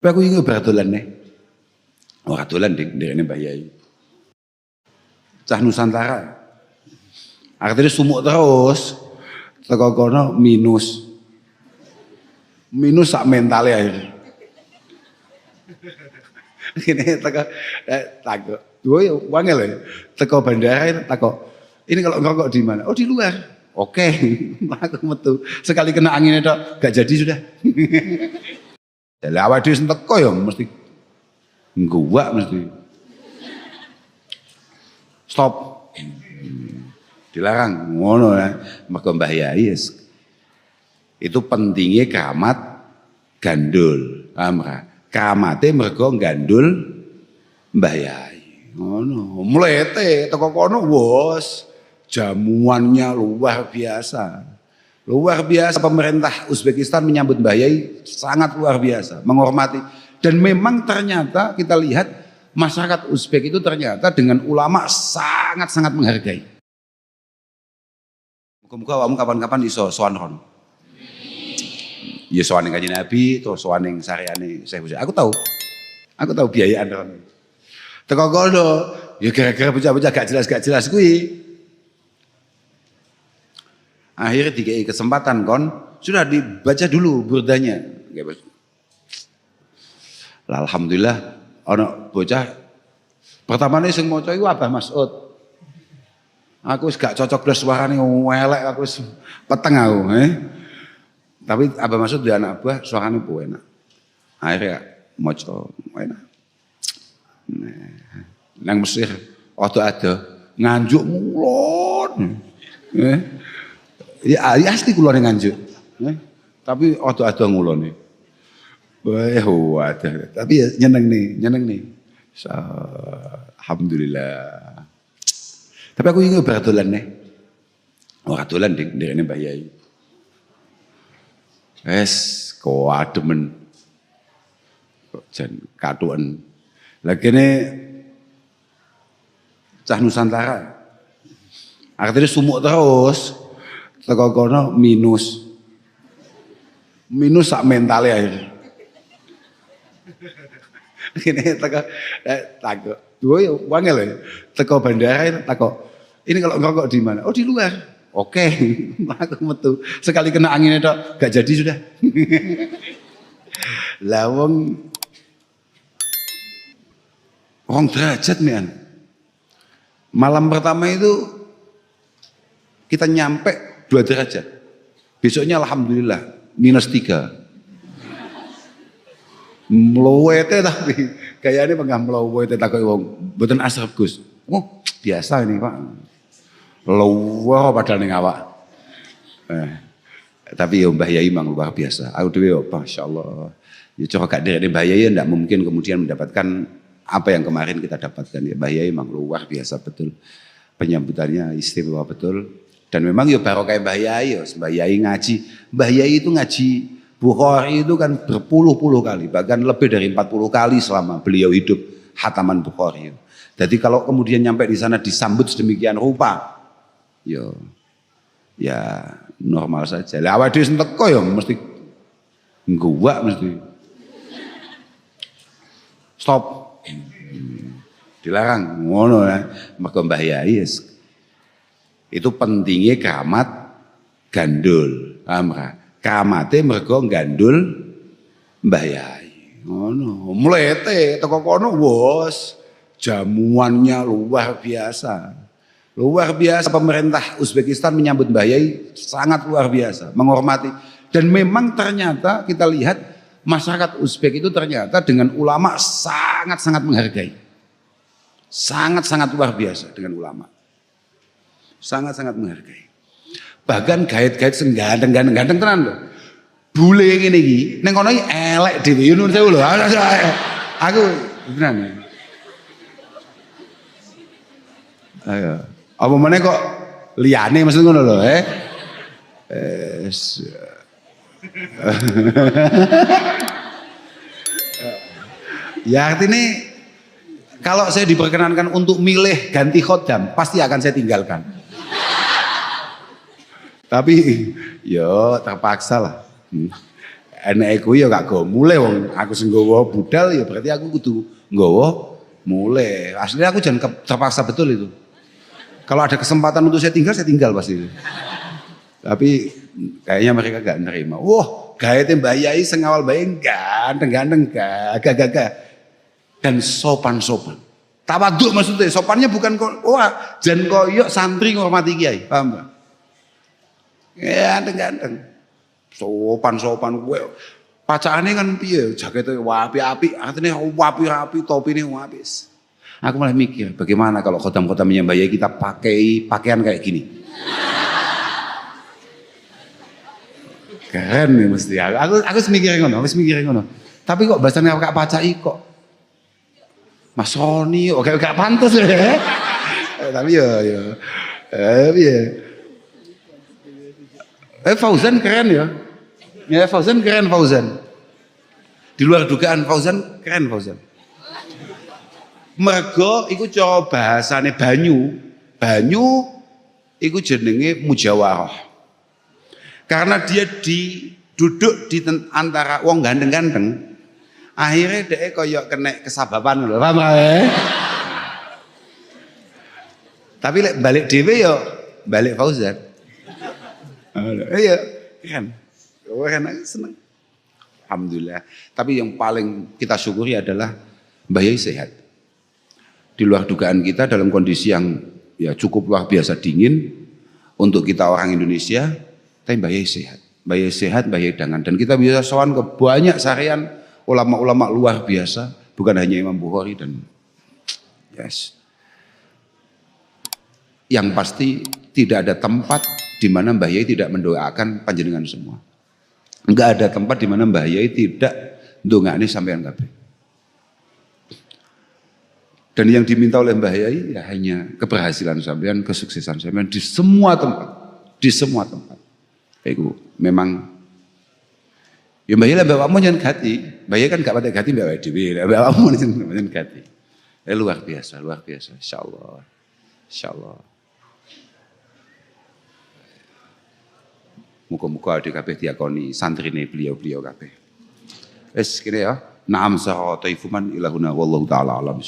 aku ingin berdolan nih. Ora dolan ndekne Mbah Yai. Cah Nusantara. Artinya sumuk terus. Teko kono minus. Minus sak mentale akhir. Ini teko takut. Dua ya wangel ya. Teko bandara takut. Ini kalau ngerokok di mana? Oh di luar. Oke. Aku metu. Sekali kena angin itu gak jadi sudah. Jadi awal dia teko ya mesti gua mesti. Stop. Dilarang ngono ya. Mergo Mbah Yai itu pentingnya keramat gandul. Keramate mergo gandul Mbah Yai. Ngono. Mlete teko kono wos jamuannya luar biasa. Luar biasa, pemerintah Uzbekistan menyambut Mbah Yai sangat luar biasa, menghormati. Dan memang ternyata kita lihat masyarakat Uzbek itu ternyata dengan ulama sangat-sangat menghargai. Muga-muga kamu kapan-kapan iso sowan ron. Ya sowan ning Kanjeng Nabi, terus sowan ning sareane Syekh Husain. Aku tahu biayaan ron. Teko kono, ya gara-gara bocah-bocah gak jelas kuwi. Akhirnya dikei kesempatan kon, sudah dibaca dulu burdanya. Alhamdulillah, ono bocah pertamanya sing maca iku Abah Mas'ud. Aku gak cocok blas suarane welek, aku peteng aku, Tapi Abah Mas'ud dia anak buah suarane enak. Akhirnya maca enak. Nang Mesir ada nganjuk ngulon. Ya asli kula ning Nganjuk. Tapi ada ngulone. Ada. Tapi ya nyeneng nih. Alhamdulillah. Tapi aku ingin berdolan nih. Ora dolan ndekne Mbah Yai. Koademen. Jan katuken. Lagene cah Nusantara. Artinya sumuk terus. Teko kono minus sak mentale akhir. Ini teko takut. Dua ya wangel ya. Teko bandara takut. Ini kalau ngerokok di mana? Oh di luar. Oke. Aku metu. Sekali kena angin itu gak jadi sudah. Lawang orang derajat nih. Malam pertama itu kita nyampe 2 derajat. Besoknya alhamdulillah -3. Mlowete tapi kayaknya penggah mlowete takoki wong mboten asrep Gus. Oh, biasa ini Pak. Lowo padahal ning awak. Tapi ya Mbah Yai memang luar biasa. Aku dhewe masyaallah. Ya coba gak derek Mbah Yai ndak mungkin kemudian mendapatkan apa yang kemarin kita dapatkan ya. Mbah Yai memang luar biasa betul. Penyambutannya istimewa betul. Dan memang ya barokah Mbah Yai, Mbah Yai ngaji. Mbah Yai itu ngaji Bukhari itu kan berpuluh-puluh kali, bahkan lebih dari 40 kali selama beliau hidup hataman Bukhari. Jadi kalau kemudian nyampe di sana disambut sedemikian rupa, ya normal saja. Lah awake dhewe teko ya mesti gua mesti. Stop. Dilarang ngono ya. Mergo Mbah Yai itu pentingnya keramat gandul. Keramate mergo gandul Mbah Yai. Ngono. Mlete teko kono wos jamuannya luar biasa. Luar biasa, pemerintah Uzbekistan menyambut Mbah Yai sangat luar biasa, menghormati. Dan memang ternyata kita lihat masyarakat Uzbek itu ternyata dengan ulama sangat-sangat menghargai. Sangat-sangat luar biasa dengan ulama. Sangat-sangat menghargai. Bahkan gaet-gaet sing ganteng-ganteng tenan lho. Bule ngene iki ning kono iki elek dhewe nuwun sewu lho. Aku beneran. Ayo. Apa meneh kok liyane maksud ngono lho, Ya artinya kalau saya diperkenankan untuk milih ganti khodam pasti akan saya tinggalkan. Tapi yo terpaksa lah. eneke kuwi ya gak go mulai wong aku sing nggawa budal ya berarti aku kudu nggawa mulai. Aslinya aku jangan terpaksa betul itu. Kalau ada kesempatan untuk saya tinggal pasti. Tapi kayaknya mereka gak nerima. Wah, gaya Mbah Yai sengawal bayi ganteng-ganteng gagah-gagah dan sopan-sopan. Tawaduk maksudnya, sopannya bukan wah, jan koyok santri ngormati kiai, paham Mbak? Ya, ganteng-ganteng. Sopan-sopan gue. Pacakane kan piye? Jakete apik-apik, artinya apik-apik, topine apik. Aku malah mikir, bagaimana kalau khotam-khotamnya Mbah Yai kita pakai pakaian kayak gini? Keren nih mesti. Aku semikirin ngono. Tapi kok bahasanya kakak pacai kok Mas Roni kok gak pantas ya. Tapi ya. Fauzan keren ya. Ya Fauzan keren Fauzan. Di luar dugaan Fauzan keren Fauzan. Mergo iku cara bahasane banyu. Banyu iku jenenge mujawarah. Karena dia duduk di antara wong ganteng-ganteng, akhirnya dia koyok kena kesababan loh, paham ya? Tapi balik dhewe yo balik Fauzan. Iya, kan. Aku seneng. Alhamdulillah. Tapi yang paling kita syukuri adalah Mbah Yai sehat. Di luar dugaan kita dalam kondisi yang ya cukup luar biasa dingin untuk kita orang Indonesia. Tapi Mbah Yai sehat, Mbah Yai dangan. Dan kita bisa sowan ke banyak sarian ulama-ulama luar biasa. Bukan hanya Imam Bukhari dan yes. Yang pasti tidak ada tempat di mana Mbah Yai tidak mendoakan panjenengan semua. Enggak ada tempat di mana Mbah Yai tidak ndongakne sampean kabeh. Dan yang diminta oleh Mbah Yai ya hanya keberhasilan sampean, kesuksesan sampean di semua tempat. Di semua tempat. Iku memang ya Mbah Yai lah bapakmu jangan gati. Mbah Yai kan gak patek gati mbak dhewe. Bapakmu jangan gati. Luar biasa. Insyaallah. Muga-muga adik kabeh diakoni santrine beliau kabeh. Wis kene ya. Naam sa'a taifuman ilahuna wallahu taala alam.